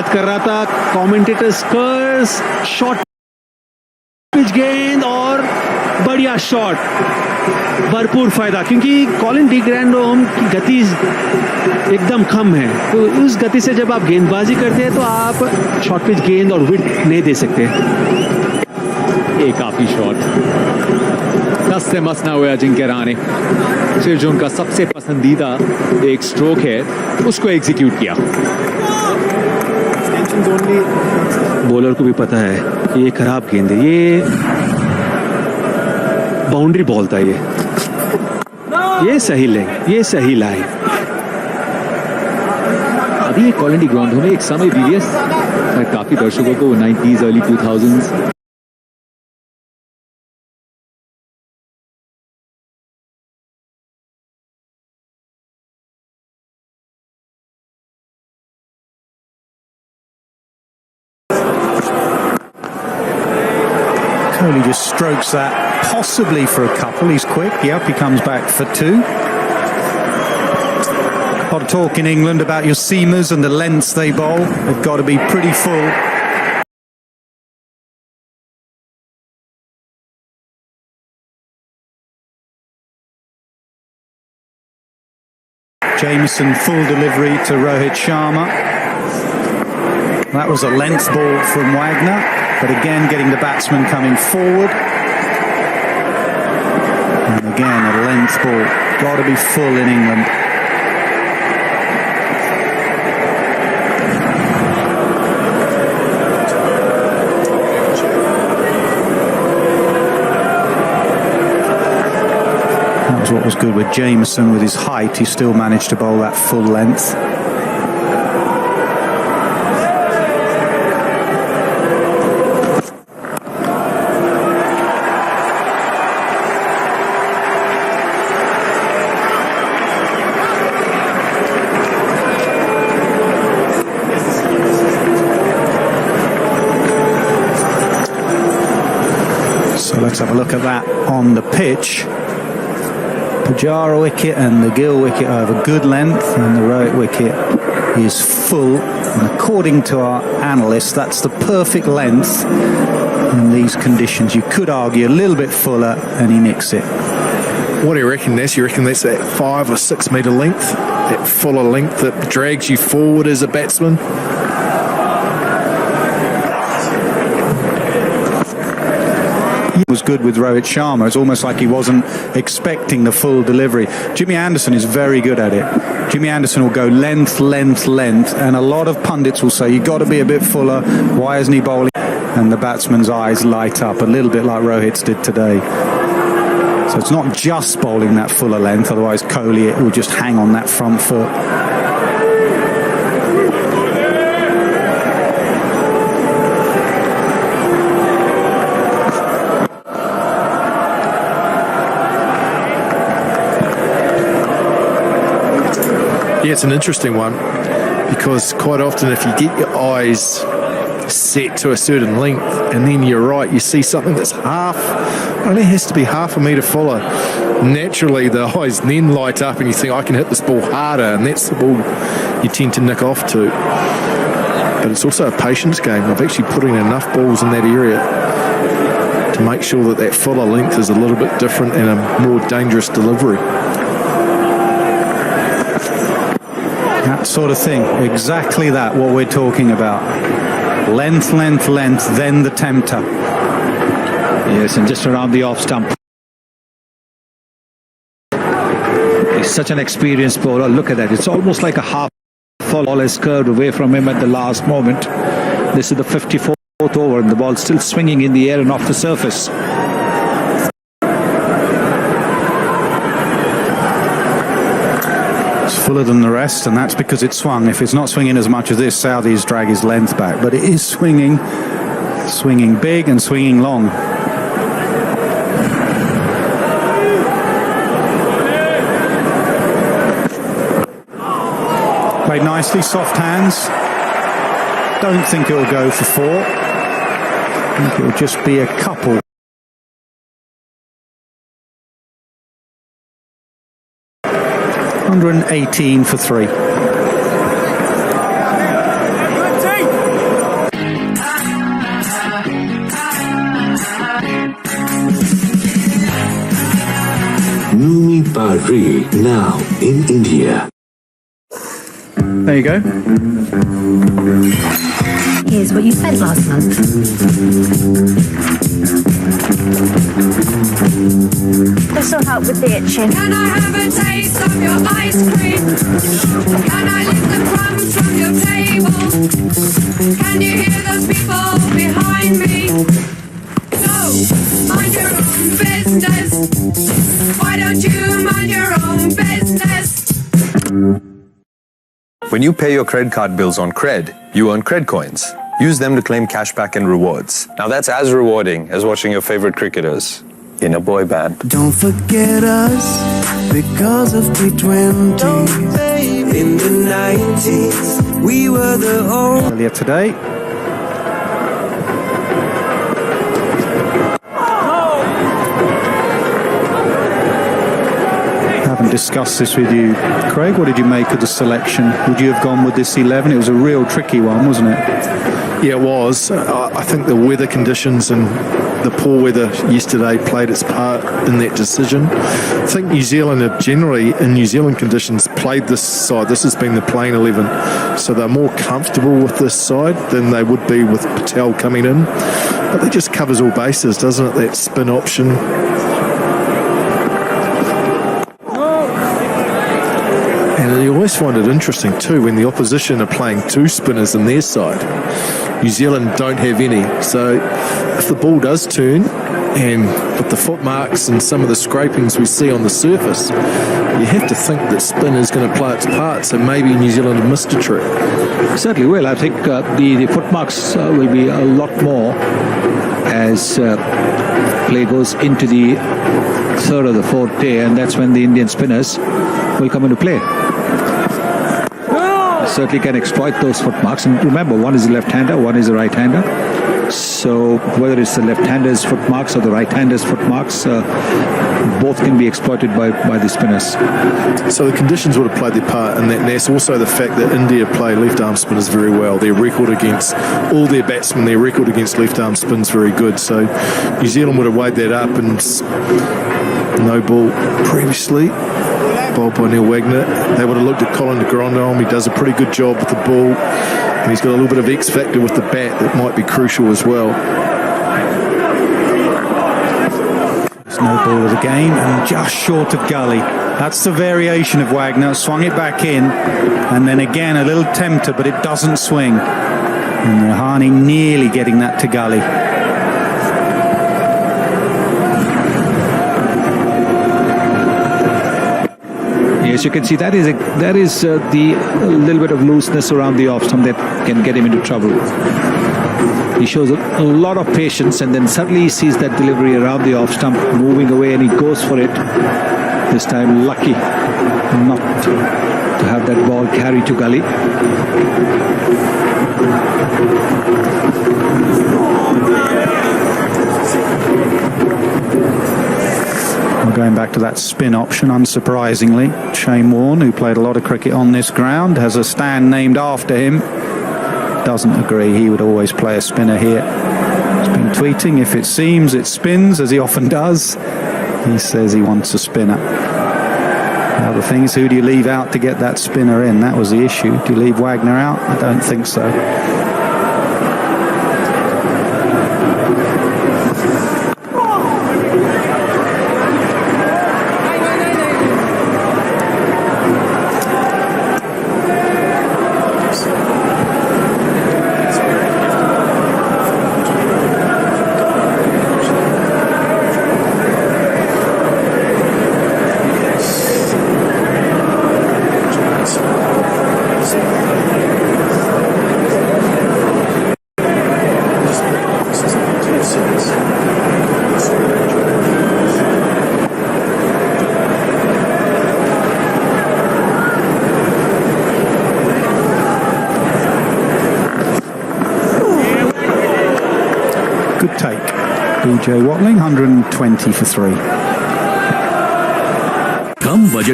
बात कर रहा था कमेंटेटर्स कर्स, शॉर्ट पिच गेंद और बढ़िया शॉट, भरपूर फायदा, क्योंकि कॉलिन डी ग्रैंडहोम की गति एकदम कम है, तो उस गति से जब आप गेंदबाजी करते हैं तो आप शॉर्ट पिच गेंद और विड नहीं दे सकते। एक काफी शॉट, दस से मस ना हुआ अजिंक्य रहाणे, फिर जो उनका सबसे पसंदीदा एक स्ट्रोक है उसको एग्जीक्यूट किया। बॉलर को भी पता है ये खराब गेंद है, ये बाउंड्री बॉल था, ये सही लेग, ये सही लाइन। अभी ये कॉलिन डी ग्रैंडहोम में एक समय भी है, काफी दर्शकों को 90s early 2000s Kohli just strokes that, possibly for a couple. He's quick. Yep, he comes back for two. A lot of talk in England about your seamers and the lengths they bowl. They've got to be pretty full. Jamieson full delivery to Rohit Sharma. That was a length ball from Wagner, but again getting the batsman coming forward. And again a length ball. Got to be full in England. That was what was good with Jamieson. With his height, he still managed to bowl that full length. Let's have a look at that on the pitch. Pujara wicket and the Gill wicket have a good length, and the Rohit wicket is full. And according to our analysts, that's the perfect length in these conditions. You could argue a little bit fuller, and he nicks it. What do you reckon, Ness? You reckon that's that 5 or 6 metre length? That fuller length that drags you forward as a batsman? Was good with Rohit Sharma. It's almost like he wasn't expecting the full delivery. Jimmy Anderson is very good at it. Jimmy Anderson will go length, length, length, and a lot of pundits will say you've got to be a bit fuller. Why isn't he bowling? And the batsman's eyes light up a little bit like Rohit's did today. So it's not just bowling that fuller length, otherwise Kohli will just hang on that front foot. Yeah, it's an interesting one, because quite often if you get your eyes set to a certain length and then you're right, you see something that's only has to be half a metre fuller, naturally the eyes then light up and you think, I can hit this ball harder, and that's the ball you tend to nick off to. But it's also a patience game of actually putting enough balls in that area to make sure that that fuller length is a little bit different and a more dangerous delivery. That sort of thing, exactly that, what we're talking about. Length, length, length, then the tempter. Yes, and just around the off stump. He's such an experienced bowler. Look at that. It's almost like a half ball has curved away from him at the last moment. This is the 54th over, and the ball's still swinging in the air and off the surface. Fuller than the rest, and that's because it's swung. If it's not swinging as much as this, Southee's drag his length back, but it is swinging big and swinging long. Played nicely, soft hands. Don't think it'll go for 4. I think it'll just be a couple. $118 for 3. free now in India. There you go. Here's what you spent last month. This will help with the itching. Can I have a taste of your ice cream? Can I lick the crumbs from your table? Can you hear those people behind me? No, mind your own business. Why don't you mind your own business? When you pay your credit card bills on Cred, you earn Cred coins. Use them to claim cashback and rewards. Now that's as rewarding as watching your favorite cricketers in a boy band. Don't forget us because of T20. In the 90s, we were the only. Earlier today. Haven't discussed this with you, Craig. What did you make of the selection? Would you have gone with this 11? It was a real tricky one, wasn't it? Yeah, it was. I think the weather conditions and the poor weather yesterday played its part in that decision. I think New Zealand have generally, in New Zealand conditions, played this side. This has been the playing 11. So they're more comfortable with this side than they would be with Patel coming in. But it just covers all bases, doesn't it, that spin option? And you always find it interesting too when the opposition are playing two spinners in their side. New Zealand don't have any. So if the ball does turn, and with the footmarks and some of the scrapings we see on the surface, you have to think that spin is going to play its part. So maybe New Zealand have missed a trick. Certainly will. I think the footmarks will be a lot more as play goes into the third or the fourth day, and that's when the Indian spinners will come into play. Certainly can exploit those footmarks, and remember, one is a left-hander, one is a right-hander. So whether it's the left-hander's footmarks or the right-hander's footmarks, both can be exploited by the spinners. So the conditions would have played their part in that, and that's also the fact that India play left-arm spinners very well. Their record against all their batsmen, their record against left-arm spins very good. So New Zealand would have weighed that up, and no ball previously. Bowled by Neil Wagner. They would have looked at Colin de Grandhomme. He does a pretty good job with the ball, and he's got a little bit of X factor with the bat that might be crucial as well. There's no ball of the game and just short of gully. That's the variation of Wagner. Swung it back in, and then again a little tempter, but it doesn't swing. And Rahane nearly getting that to gully. Yes, you can see that is the little bit of looseness around the off stump that can get him into trouble. He shows a lot of patience, and then suddenly he sees that delivery around the off stump moving away, and he goes for it. This time lucky not to have that ball carry to gully. Going back to that spin option, unsurprisingly, Shane Warne, who played a lot of cricket on this ground, has a stand named after him. Doesn't agree. He would always play a spinner here. He's been tweeting, if it seems it spins, as he often does. He says he wants a spinner. Now the thing is, who do you leave out to get that spinner in? That was the issue. Do you leave Wagner out? I don't think so. Good take. BJ Watling, 120 for 3. Come budget